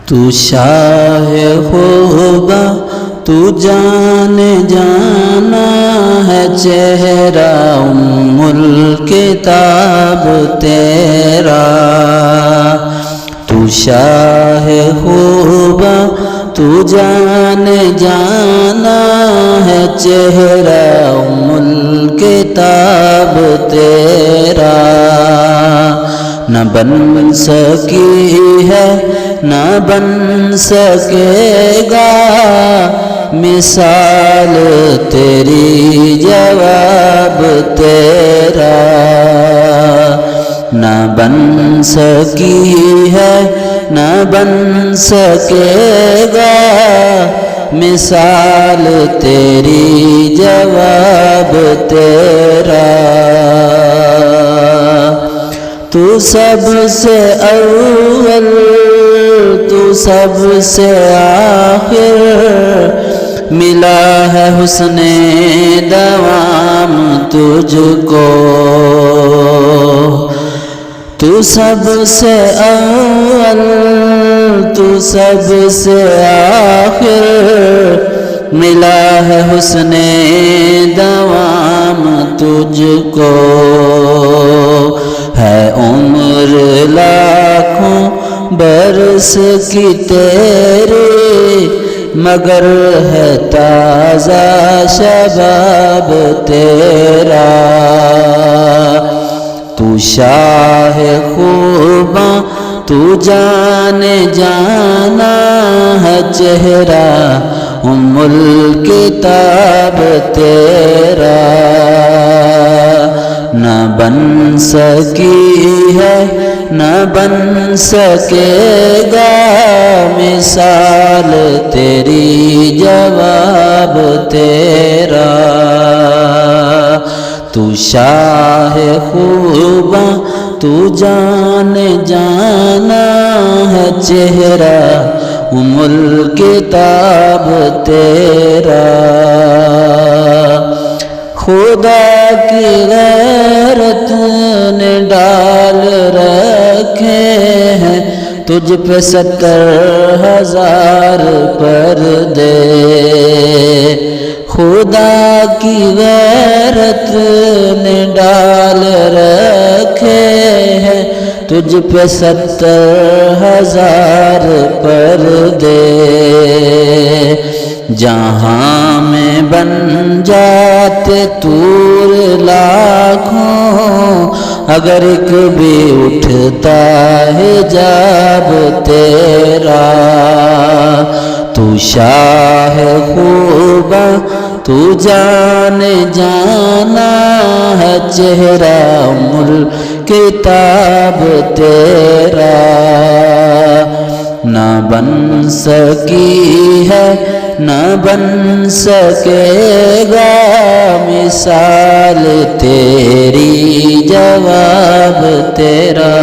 تو شاہ خوبا تو جانے جانا ہے چہرہ ام الکتاب تیرا، تو شاہ خوبا تو جانے جانا ہے چہرہ ام الکتاب تیرا، نہ بن سکی ہے نہ بن سکے گا مثال تیری جواب تیرا، نہ بن سکی ہے نہ بن سکے گا مثال تیری جواب تیرا، تو سب سے اول تو سب سے آخر، ملا ہے حسن دوام تجھ کو، تو سب سے اول تو سب سے آخر، ملا ہے حسن دوام تجھ کو، ہے عمر لاکھوں برس کی تیری مگر ہے تازہ شباب تیرا، تو شاہ خوباں تو جانے جانا ہے چہرہ ام الکتاب تیرا، نہ بن سکی ہے نہ بن سکے گا مثال تیری جواب تیرا، تو شاہ خوباں تو جانے جانا ہے چہرہ ام الکتاب تیرا، خدا کی غیرت نے ڈال رکھے ہیں تجھ پہ 70,000 پردے، خدا کی غیرت نے ڈال رکھے ہیں تجھ پہ 70,000 پردے، جہاں میں بن جاتے طور لاکھوں اگر ایک بھی اٹھتا حجاب تیرا، تو شاہ خوباں تو جانے جانا ہے چہرہ ام الکتاب تیرا، نہ بن سکی ہے نہ بن سکے گا مثال تیری جواب تیرا۔